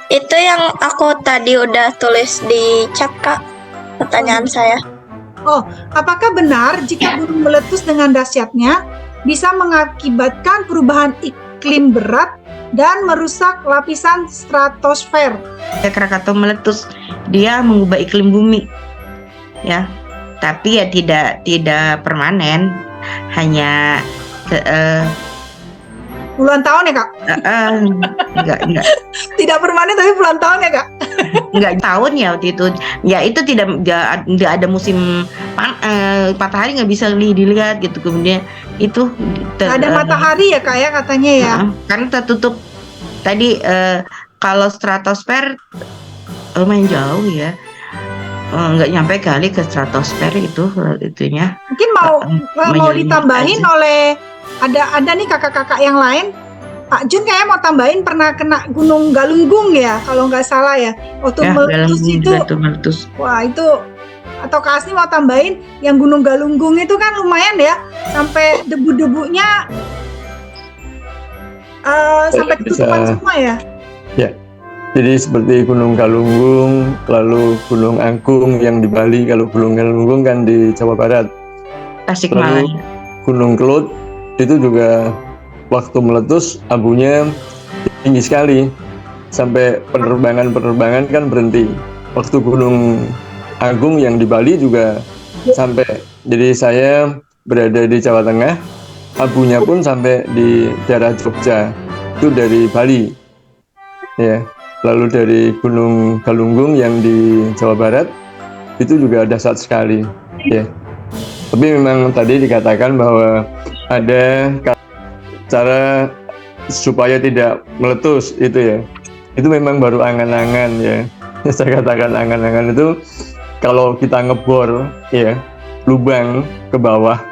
Itu yang aku tadi udah tulis di chat, Kak, pertanyaan saya. Oh, apakah benar jika gunung meletus dengan dahsyatnya bisa mengakibatkan perubahan iklim berat dan merusak lapisan stratosfer? Krakatau meletus, dia mengubah iklim bumi, ya. Tapi ya tidak permanen, hanya Puluhan tahun ya, Kak? enggak Tidak permanen tapi puluhan tahun ya, Kak? enggak tahun ya waktu itu. Ya itu tidak ada musim matahari, nggak bisa dilihat gitu. Kemudian itu Ada matahari ya, Kak, ya, katanya ya. Karena tertutup tadi, kalau stratosfer lumayan jauh ya. Nggak nyampe kali ke stratosfer itunya. Mungkin mau ditambahin aja. oleh ada nih kakak-kakak yang lain. Pak Jun kayaknya mau tambahin pernah kena Gunung Galunggung ya, kalau nggak salah ya. Waktu meletus itu, meletus. wah itu, atau Kak Asni mau tambahin yang Gunung Galunggung itu kan lumayan ya, sampai debu-debunya sampai ketutupan semua ya. Ya, jadi seperti Gunung Galunggung, lalu Gunung Agung yang di Bali. Kalau Gunung Galunggung kan di Jawa Barat. Tasikmalaya. Lalu Gunung Kelut itu juga waktu meletus abunya tinggi sekali, sampai penerbangan kan berhenti. Waktu Gunung Agung yang di Bali juga sampai, jadi saya berada di Jawa Tengah, abunya pun sampai di daerah Jogja, itu dari Bali ya. Lalu dari Gunung Galunggung yang di Jawa Barat itu juga dahsyat sekali ya. Tapi memang tadi dikatakan bahwa ada cara supaya tidak meletus itu ya. Itu memang baru angan-angan ya. Saya katakan angan-angan itu kalau kita ngebor ya lubang ke bawah,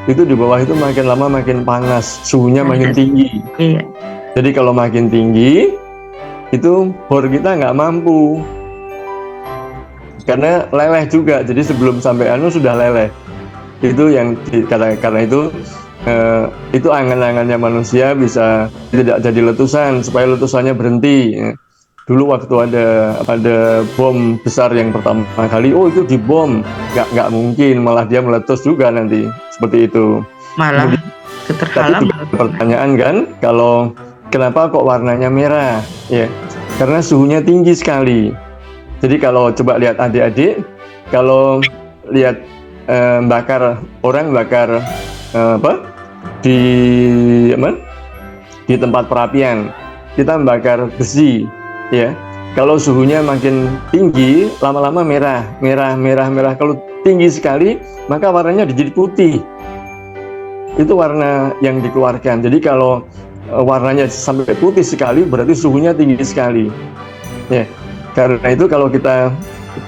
itu di bawah itu makin lama makin panas, suhunya makin tinggi. Iya. Jadi kalau makin tinggi itu bor kita nggak mampu, karena leleh juga. Jadi sebelum sampai sudah leleh. Itu yang karena itu angan-angannya manusia bisa tidak jadi letusan, supaya letusannya berhenti. Dulu waktu ada bom besar yang pertama kali, itu dibom, nggak mungkin, malah dia meletus juga nanti, seperti itu. Malah keterhalang. Pertanyaan kan, kalau kenapa kok warnanya merah? Ya, karena suhunya tinggi sekali. Jadi kalau coba lihat adik-adik, kalau lihat orang bakar di tempat perapian, kita membakar besi ya. Kalau suhunya makin tinggi, lama-lama merah. Kalau tinggi sekali, maka warnanya jadi putih. Itu warna yang dikeluarkan. Jadi kalau warnanya sampai putih sekali, berarti suhunya tinggi sekali ya. Karena itu kalau kita,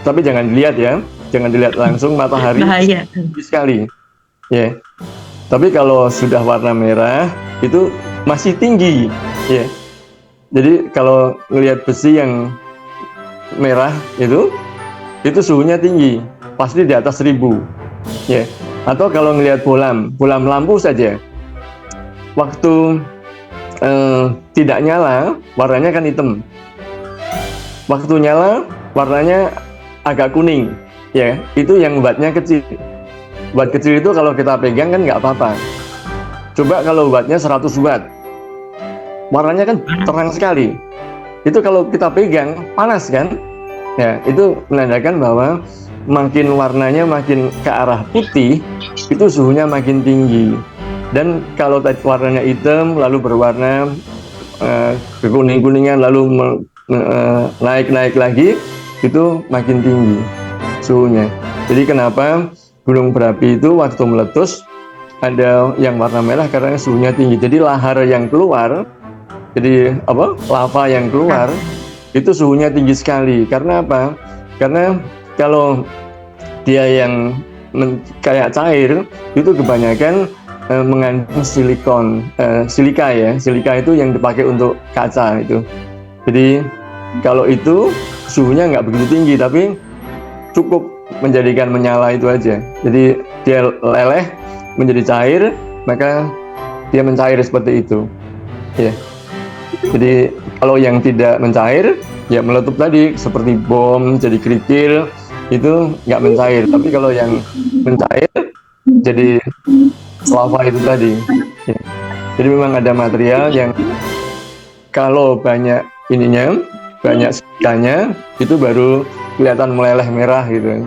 tapi jangan dilihat ya, jangan dilihat langsung, matahari tinggi sekali ya. Tapi kalau sudah warna merah itu masih tinggi ya. Jadi kalau melihat besi yang merah itu suhunya tinggi, pasti di atas 1000 ya. Atau kalau melihat bolam lampu saja, waktu tidak nyala warnanya kan hitam, waktu nyala warnanya agak kuning ya. Itu yang wattnya kecil. Watt kecil itu kalau kita pegang kan nggak apa-apa. Coba kalau wattnya 100 watt, warnanya kan terang sekali. Itu kalau kita pegang panas kan ya. Itu menandakan bahwa makin warnanya makin ke arah putih, itu suhunya makin tinggi. Dan kalau warnanya hitam lalu berwarna kekuning-kuningan lalu naik lagi, itu makin tinggi suhunya. Jadi kenapa gunung berapi itu waktu meletus ada yang warna merah? Karena suhunya tinggi. Jadi lahar yang keluar, jadi lava yang keluar itu suhunya tinggi sekali. Karena apa? Karena kalau dia yang kayak cair itu kebanyakan mengandung silika ya. Silika itu yang dipakai untuk kaca itu. Jadi kalau itu suhunya nggak begitu tinggi, tapi cukup menjadikan menyala itu aja. Jadi dia leleh menjadi cair, maka dia mencair seperti itu ya. Jadi kalau yang tidak mencair ya meletup tadi seperti bom, jadi kerikil, itu nggak mencair. Tapi kalau yang mencair jadi lava itu tadi. Ya. Jadi memang ada material yang kalau banyak ininya, banyak sedikannya, itu baru kelihatan meleleh merah gitu.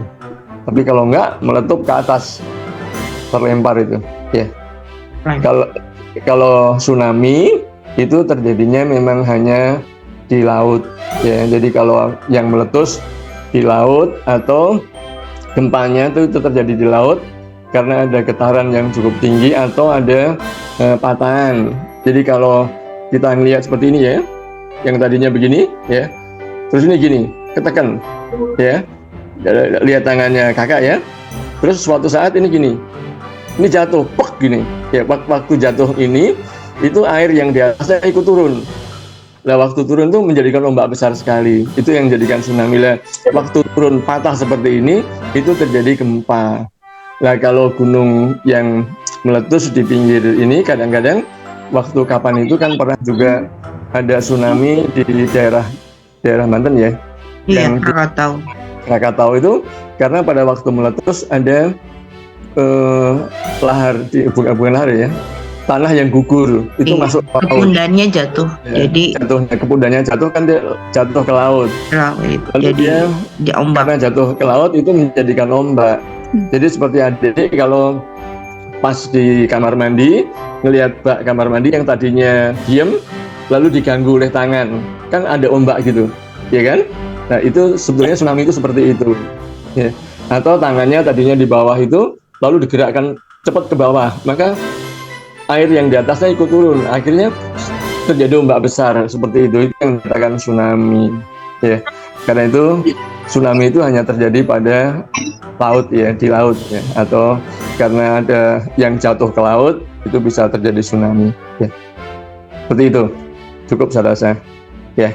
Tapi kalau enggak, meletup ke atas, terlempar itu. Ya. Kalau tsunami itu terjadinya memang hanya di laut. Ya. Jadi kalau yang meletus di laut atau gempanya itu terjadi di laut karena ada getaran yang cukup tinggi atau ada patahan. Jadi kalau kita ngelihat seperti ini ya, yang tadinya begini ya, terus ini gini, ketekan ya, lihat tangannya kakak ya, terus suatu saat ini gini, ini jatuh, pok gini, ya waktu jatuh ini itu air yang di atasnya ikut turun. Nah waktu turun tuh menjadikan ombak besar sekali, itu yang menjadikan tsunami. Lah waktu turun patah seperti ini, itu terjadi gempa. Nah kalau gunung yang meletus di pinggir ini kadang-kadang waktu kapan itu kan pernah juga ada tsunami di daerah Banten ya. Iya, Yang Krakatau. Krakatau itu karena pada waktu meletus ada bukan lahar ya, tanah yang gugur itu Iya, masuk ke laut. kepundannya jatuh. Ya, Jadi kepundannya jatuh kan dia jatuh ke laut. laut. Lalu Jadi dia ombak. karena jatuh ke laut itu menjadikan ombak. Jadi seperti adik kalau pas di kamar mandi ngelihat bak kamar mandi yang tadinya diem lalu diganggu oleh tangan, kan ada ombak gitu, ya kan? Nah itu sebetulnya tsunami itu seperti itu, ya. Atau tangannya tadinya di bawah itu lalu digerakkan cepat ke bawah, maka air yang di atasnya ikut turun, akhirnya terjadi ombak besar seperti itu yang dikatakan tsunami, ya. Karena itu tsunami itu hanya terjadi pada laut ya, di laut ya, atau karena ada yang jatuh ke laut itu bisa terjadi tsunami ya. Seperti itu. Cukup saya rasa. Ya.